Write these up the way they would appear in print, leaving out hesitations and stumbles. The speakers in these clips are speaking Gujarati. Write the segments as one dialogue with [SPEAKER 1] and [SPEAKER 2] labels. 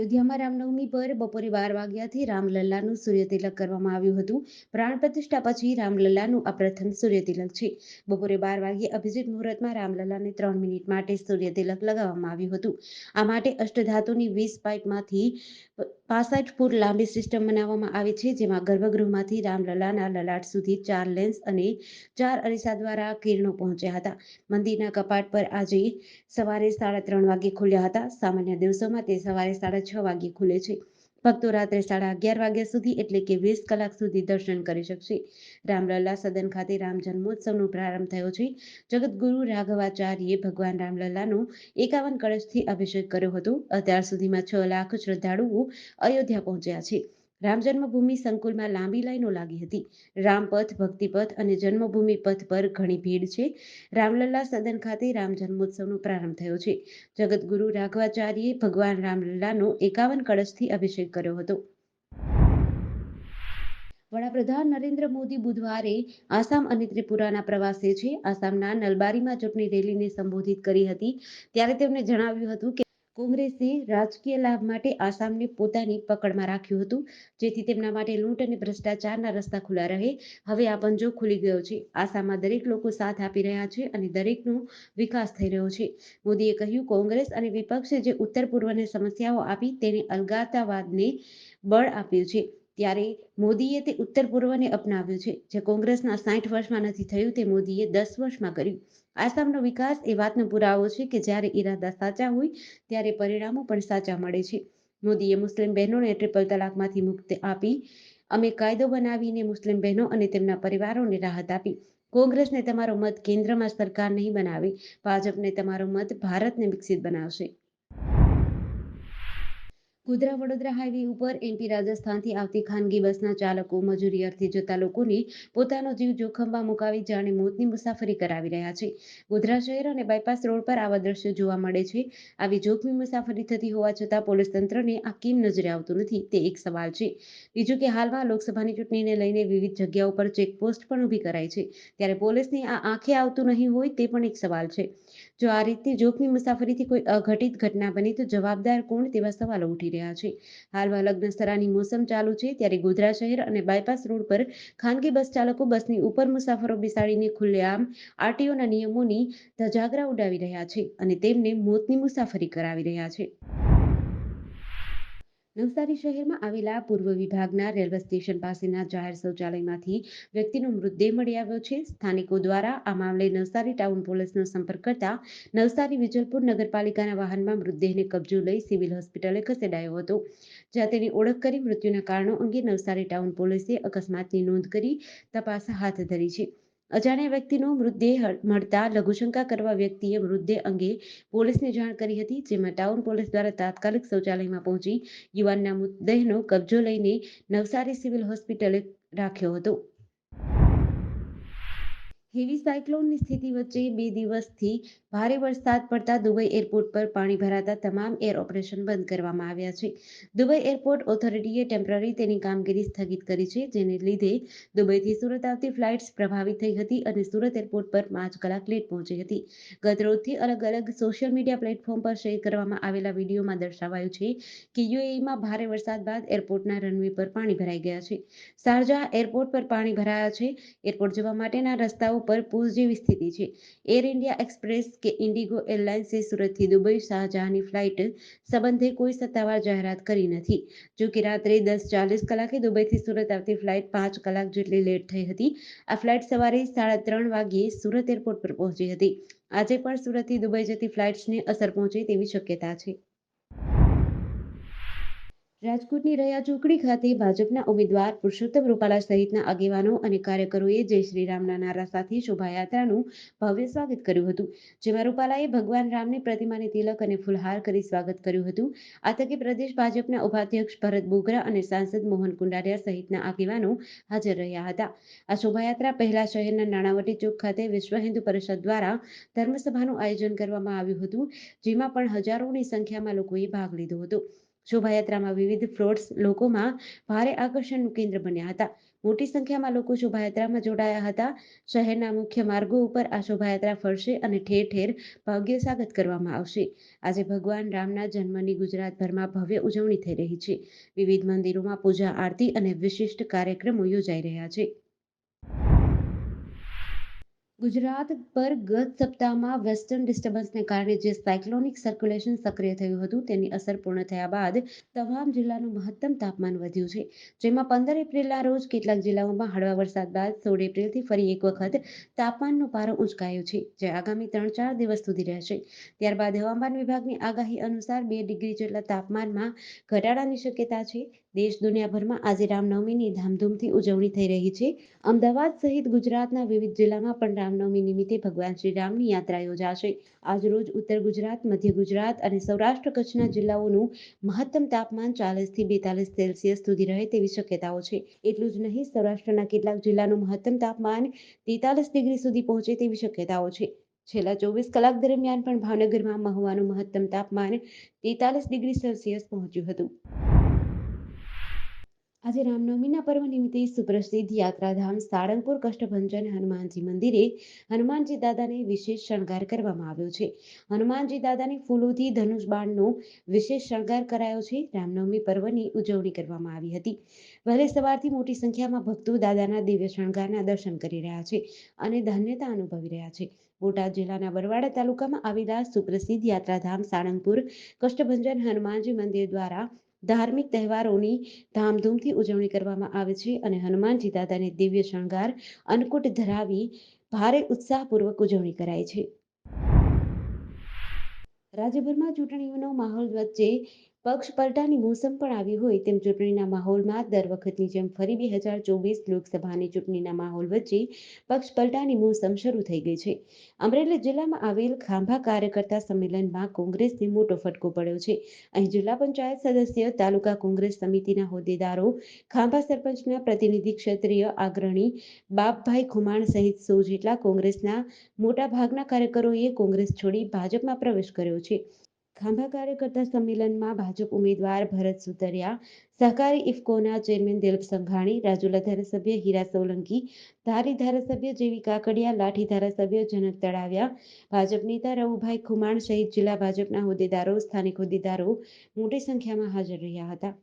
[SPEAKER 1] અયોધ્યામાં રામનવમી પર બપોરે 12 વાગ્યાથી રામલલ્લાનું સૂર્યતિલક કરવામાં આવ્યું હતું. પ્રાણ પ્રતિષ્ઠા પછી રામલલ્લાનું આ પ્રથમ સૂર્યતિલક છે. બપોરે 12 વાગ્યે અભિજીત મુહૂર્તમાં રામલલ્લાને 3 મિનિટ માટે સૂર્યતિલક લગાવવામાં આવ્યું હતું. આ માટે અષ્ટધાતુની 20 પાઇપમાંથી 65 ફૂટ લાંબી સિસ્ટમ બનાવવામાં આવી છે, જેમાં ગર્ભગૃહમાંથી રામલલ્લાના લલાટ સુધી 4 લેન્સ અને 4 અરીસા દ્વારા કિરણો પહોંચ્યા હતા. મંદિરના કપાટ પર આજે સવારે 3:30 વાગ્યે ખુલ્યા હતા. સામાન્ય દિવસોમાં તે સવારે 6:30 વાગ્યે ખુલે છે. ભક્તો રાત્રે 11:30 વાગ્યા સુધી એટલે કે 20 કલાક સુધી દર્શન કરી શકશે. રામલલ્લા સદન ખાતે રામ જન્મોત્સવનો પ્રારંભ થયો છે. જગતગુરુ રાઘવાચાર્યે ભગવાન રામલલ્લાનો 51 કળશથી અભિષેક કર્યો હતો. અત્યાર સુધીમાં 6 લાખ શ્રદ્ધાળુઓ અયોધ્યા પહોંચ્યા છે. રામ જન્મભૂમિ સંકુલમાં લાંબી લાઈનો લાગી હતી. રામપથ, ભક્તિપથ અને જન્મભૂમિ પથ પર ઘણી ભીડ છે. રામલલ્લા સદન ખાતે રામ જન્મોત્સવનો પ્રારંભ થયો છે. જગતગુરુ રાઘવાચાર્યે ભગવાન રામલલ્લાનો 51 કળશથી અભિષેક કર્યો હતો. વડાપ્રધાન નરેન્દ્ર મોદી બુધવારે આસામ અને ત્રિપુરાના પ્રવાસે છે. આસામના નલબારીમાં ચૂંટણી રેલીને સંબોધિત કરી હતી ત્યારે તેમણે જણાવ્યું હતું કે કોંગ્રેસે રાજકીય લાભ માટે આસામને પોતાની પકડમાં રાખ્યું હતું, જેથી તેમના માટે લૂંટ અને ભ્રષ્ટાચારના રસ્તા ખુલ્લા રહે. હવે આ પંજો ખુલી ગયો છે. આસામમાં દરેક લોકો સાથ આપી રહ્યા છે અને દરેકનો વિકાસ થઈ રહ્યો છે. મોદીએ કહ્યું, કોંગ્રેસ અને વિપક્ષે જે ઉત્તર પૂર્વને સમસ્યાઓ આપી તેને અલગાવવાદને બળ આપ્યું છે. ત્યારે મોદીએ તે ઉત્તર પૂર્વને અપનાવ્યું છે. જે કોંગ્રેસના 60 વર્ષમાં નથી થયું તે મોદીએ 10 વર્ષમાં કર્યું. આસામનો વિકાસ એ વાતનો પુરાવો છે કે જ્યારે ઈરાદા સાચા હોય ત્યારે પરિણામો પણ સાચા મળે છે. મોદીએ મુસ્લિમ બહેનોને ટ્રિપલ તલાકમાંથી મુક્તિ આપી. અમે કાયદો બનાવીને મુસ્લિમ બહેનો અને તેમના પરિવારોને રાહત આપી. કોંગ્રેસને તમારો મત કેન્દ્રમાં સરકાર નહીં બનાવે, ભાજપને તમારો મત ભારતને વિકસિત બનાવશે. ગોધરા વડોદરા હાઈવે ઉપર એમપી રાજસ્થાનથી આવતી ખાનગી બસના ચાલકો મજૂરી અર્થે જતા લોકોને પોતાનો જીવ જોખમમાં મુકાવી જાણે મોતની મુસાફરી કરાવી રહ્યા છે. ગોધરા શહેર અને બાયપાસ રોડ પર આવા દ્રશ્યો જોવા મળે છે. આવી જોખમી મુસાફરી થતી હોવા છતાં પોલીસ તંત્રને આ કેમ નજરે આવતું નથી, તે એક સવાલ છે. બીજું કે હાલમાં લોકસભાની ચૂંટણીને લઈને વિવિધ જગ્યાઓ પર ચેકપોસ્ટ પણ ઊભી કરાઈ છે, ત્યારે પોલીસને આ આંખે આવતું નહીં હોય તે પણ એક સવાલ છે. જો આ રીતની જોખમી મુસાફરીથી કોઈ અઘટિત ઘટના બની તો જવાબદાર કોણ, તેવા સવાલો ઉઠી રહ્યા છે. હાલમાં લગ્નસ્તરાની મોસમ ચાલુ છે, ત્યારે ગોધરા શહેર અને બાયપાસ રોડ પર ખાનગી બસ ચાલકો બસની ઉપર મુસાફરો બેસાડીને ખુલ્લેઆમ આરટીઓના નિયમોની ધજાગરા ઉડાવી રહ્યા છે અને તેમને મોતની મુસાફરી કરાવી રહ્યા છે. નવસારી શહેરમાં આવેલા પૂર્વ વિભાગના રેલવે સ્ટેશન પાસેના જાહેર શૌચાલયમાંથી વ્યક્તિનો મૃતદેહ મળી આવ્યો છે. સ્થાનિકો દ્વારા આ મામલે નવસારી ટાઉન પોલીસનો સંપર્ક કરતા નવસારી વિજલપુર નગરપાલિકાના વાહનમાં મૃતદેહને કબજો લઈ સિવિલ હોસ્પિટલે ખસેડાયો હતો, જ્યાં તેની ઓળખ કરી મૃત્યુના કારણો અંગે નવસારી ટાઉન પોલીસે અકસ્માતની નોંધ કરી તપાસ હાથ ધરી છે. અજાણ્યા વ્યક્તિનો મૃતદેહ મળતા લઘુશંકા કરવા વ્યક્તિએ મૃતદેહ અંગે પોલીસને જાણ કરી હતી, જેમાં ટાઉન પોલીસ દ્વારા તાત્કાલિક શૌચાલયમાં પહોંચી યુવાનના મૃતદેહનો કબજો લઈને નવસારી સિવિલ હોસ્પિટલે રાખ્યો હતો. હેવી સાયક્લોનની સ્થિતિ વચ્ચે 2 દિવસથી ભારે વરસાદ પડતા દુબઈ એરપોર્ટ પર પાણી ભરાતા તમામ એર ઓપરેશન બંધ કરવામાં આવ્યા છે. દુબઈ એરપોર્ટ ઓથોરિટીએ ટેમ્પરરી તેની કામગીરી સ્થગિત કરી છે, જેને લીધે દુબઈથી સુરત આવતી ફ્લાઇટ્સ પ્રભાવિત થઈ હતી અને સુરત એરપોર્ટ પર 5 કલાક લેટ પહોંચી હતી. ગત રોજથી અલગ-અલગ સોશિયલ મીડિયા પ્લેટફોર્મ પર શેર કરવામાં આવેલા વિડીયોમાં દર્શાવાયું છે કે યુએઈમાં ભારે વરસાદ બાદ એરપોર્ટના રનવે પર પાણી ભરાઈ ગયા છે. શારજાહ એરપોર્ટ પર પાણી ભરાયા છે. એરપોર્ટ જવા માટેના રસ્તાઓ પર પૂર જેવી સ્થિતિ છે. એર ઇન્ડિયા એક્સપ્રેસ કે ઇન્ડિગો એરલાઇન્સે સુરતથી દુબઈ શારજાહની ફ્લાઇટ સંબંધે કોઈ સત્તાવાર જાહેરાત કરી નથી. જો કે રાત્રે 10:40 કલાકે દુબઈથી સુરત આવતી ફ્લાઇટ 5 કલાક જેટલી લેટ થઈ હતી. આ ફ્લાઇટ સવારે 3:30 વાગ્યે સુરત એરપોર્ટ પર પહોંચી હતી. આજે પણ સુરતથી દુબઈ જતી ફ્લાઇટ્સને અસર પહોંચે તેવી શક્યતા છે. રાજકોટની રયા ચોકડી ખાતે ભાજપના ઉમેદવાર પુરુષોત્તમ રૂપાલા સહિતના આગેવાનો અને કાર્યકરોએ જય શ્રી રામના નારા સાથે શોભાયાત્રાનું ભવ્ય સ્વાગત કર્યું હતું, જેમાં રૂપાલાએ ભગવાન રામની પ્રતિમાને તિલક અને ફૂલહાર કરી સ્વાગત કર્યું હતું. આ તકે પ્રદેશ ભાજપના ઉપાધ્યક્ષ ભરત બોગરા અને સાંસદ મોહન કુંડારિયા સહિતના આગેવાનો હાજર રહ્યા હતા. આ શોભાયાત્રા પહેલા શહેરના નાણાવટી ચોક ખાતે વિશ્વ હિન્દુ પરિષદ દ્વારા ધર્મસભાનું આયોજન કરવામાં આવ્યું હતું, જેમાં પણ હજારોની સંખ્યામાં લોકોએ ભાગ લીધો હતો. શોભાયાત્રામાં વિવિધ ફ્લોટ્સ લોકોમાં ભારે આકર્ષણનું કેન્દ્ર બન્યા હતા. મોટી સંખ્યામાં લોકો શોભાયાત્રામાં જોડાયા હતા. શહેરના મુખ્ય માર્ગો ઉપર આ શોભાયાત્રા ફરશે અને ઠેર ઠેર ભવ્ય સ્વાગત કરવામાં આવશે. આજે ભગવાન રામના જન્મની ગુજરાતભરમાં ભવ્ય ઉજવણી થઈ રહી છે. વિવિધ મંદિરોમાં પૂજા આરતી અને વિશિષ્ટ કાર્યક્રમો યોજાઈ રહ્યા છે. ગુજરાત પર ગત સપ્તાહમાં વેસ્ટર્ન ડિસ્ટર્બન્સને કારણે જે સાયક્લોનિક સર્ક્યુલેશન સક્રિય થયું હતું તેની અસર પૂર્ણ થયા બાદ તમામ જિલ્લાનું મહત્તમ તાપમાન વધ્યું છે. જેમાં 15 એપ્રિલના રોજ કેટલાક જિલ્લાઓમાં હળવા વરસાદ બાદ 16 એપ્રિલથી ફરી એક વખત તાપમાનનો પારો ઉંચકાયો છે, જે આગામી 3-4 દિવસ સુધી રહેશે. ત્યારબાદ હવામાન વિભાગની આગાહી અનુસાર 2 ડિગ્રી જેટલા તાપમાનમાં ઘટાડાની શક્યતા છે. દેશ દુનિયાભરમાં આજે રામનવમીની ધામધૂમથી ઉજવણી થઈ રહી છે. અમદાવાદ સહિત ગુજરાતના વિવિધ જિલ્લામાં પણ રામનવમી નિમિત્તે ભગવાન શ્રી રામની યાત્રા યોજાશે. આજરોજ ઉત્તર ગુજરાત, મધ્ય ગુજરાત અને સૌરાષ્ટ્ર કચ્છના જિલ્લાઓનું મહત્તમ તાપમાન 40 થી 42 સેલ્સિયસ સુધી રહે તેવી શક્યતાઓ છે. એટલું જ નહીં, સૌરાષ્ટ્રના કેટલાક જિલ્લાનું મહત્તમ તાપમાન 43 ડિગ્રી સુધી પહોંચે તેવી શક્યતાઓ છે. છેલ્લા 24 કલાક દરમિયાન પણ ભાવનગરમાં મહુવાનું મહત્તમ તાપમાન 43 ડિગ્રી સેલ્સિયસ પહોંચ્યું હતું. આજે રામનવમીના પર્વ નિમિત્તે સુપ્રસિદ્ધ યાત્રાધામ સાળંગપુર કષ્ટભંજન હનુમાનજી મંદિરે હનુમાનજી દાદાને વિશેષ શણગાર કરવામાં આવ્યો છે. હનુમાનજી દાદાને ફૂલોથી ધનુષ બાણનો વિશેષ શણગાર કરાયો છે. રામનવમી પર્વની ઉજવણી કરવામાં આવી હતી. વહેલી સવારથી મોટી સંખ્યામાં ભક્તો દાદાના દિવ્ય શણગારના દર્શન કરી રહ્યા છે અને ધન્યતા અનુભવી રહ્યા છે. બોટાદ જિલ્લાના બરવાડા તાલુકામાં આવેલા સુપ્રસિદ્ધ યાત્રાધામ સાળંગપુર કષ્ટભંજન હનુમાનજી મંદિર દ્વારા ધાર્મિક તહેવારોની ધામધૂમથી ઉજવણી કરવામાં આવે છે અને હનુમાનજી દાદાને દિવ્ય શણગાર અન્નકૂટ ધરાવી ભારે ઉત્સાહપૂર્વક ઉજવણી કરાય છે. રાજ્યભરમાં ચૂંટણીઓનો માહોલ વચ્ચે પક્ષ પલટાની મોસમ પણ આવી હોય તેમ ચૂંટણીના માહોલમાં દર વખતની જેમ ફરી 2024 લોકસભાની ચૂંટણીના માહોલ વચ્ચે પક્ષ પલટાની મોસમ શરૂ થઈ ગઈ છે. અમરેલી જિલ્લામાં આવેલ ખાંભા કાર્યકર્તા સંમેલનમાં કોંગ્રેસને મોટો ફટકો પડ્યો છે. અહીં જિલ્લા પંચાયત સદસ્ય, તાલુકા કોંગ્રેસ સમિતિના હોદ્દેદારો, ખાંભા સરપંચના પ્રતિનિધિ, ક્ષેત્રીય અગ્રણી બાપભાઈ ખુમાણ સહિત 100 જેટલા કોંગ્રેસના મોટાભાગના કાર્યકરોએ કોંગ્રેસ છોડી ભાજપમાં પ્રવેશ કર્યો છે. ખાંભા કાર્યકર્તા સંમેલનમાં ભાજપ ઉમેદવાર ભરત સુતરિયા, સહકારી ઇફકોના ચેરમેન દિલીપ સંઘાણી, રાજુલા ધારાસભ્ય હીરા સોલંકી, ધારી ધારાસભ્ય જેવી કાકડિયા, લાઠી ધારાસભ્ય જનક તળાવિયા, ભાજપ નેતા રવુભાઈ ખુમાણ સહિત જિલ્લા ભાજપના હોદ્દેદારો, સ્થાનિક હોદ્દેદારો મોટી સંખ્યામાં હાજર રહ્યા હતા.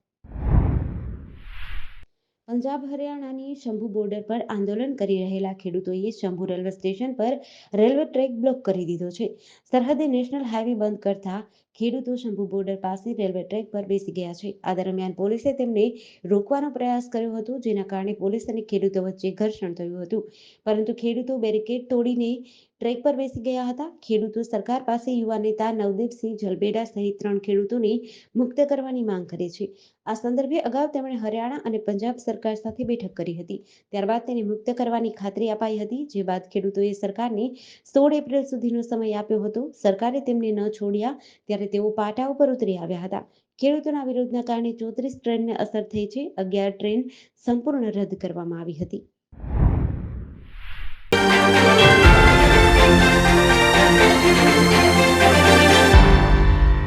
[SPEAKER 1] પંજાબ હરિયાણાની શંભુ બોર્ડર પર આંદોલન કરી રહેલા ખેડૂતોએ શંભુ રેલવે સ્ટેશન પર રેલવે ટ્રેક બ્લોક કરી દીધો છે. સરહદે નેશનલ હાઈવે બંધ કરતા ખેડૂતો શંભુ બોર્ડર પાસે રેલવે ટ્રેક પર બેસી ગયા છે. આ દરમિયાન પોલીસે તેમને રોકવાનો પ્રયાસ કર્યો હતો, જેના કારણે પોલીસ અને ખેડૂતો વચ્ચે ઘર્ષણ થયું હતું. પરંતુ ખેડૂતો બેરિકેડ તોડીને ટ્રેક પર બેસી ગયા હતા. ખેડૂતો સરકાર પાસે યુવા નેતા નવદીપસિંહ જલબેડા સહિત 3 ખેડૂતોને મુક્ત કરવાની માંગ કરે છે. આ સંદર્ભે અગાઉ તેમણે હરિયાણા અને પંજાબ સરકાર સાથે બેઠક કરી હતી. ત્યારબાદ તેને મુક્ત કરવાની ખાતરી અપાઈ હતી, જે બાદ ખેડૂતોએ સરકારને 16 એપ્રિલ સુધીનો સમય આપ્યો હતો. સરકારે તેમને ન છોડ્યા ત્યારે તેઓ પાટા ઉપર ઉતરી આવ્યા હતા. ખેડૂતોના વિરોધના કારણે 34 ટ્રેનને અસર થઈ છે. 11 ટ્રેન સંપૂર્ણ રદ કરવામાં આવી હતી.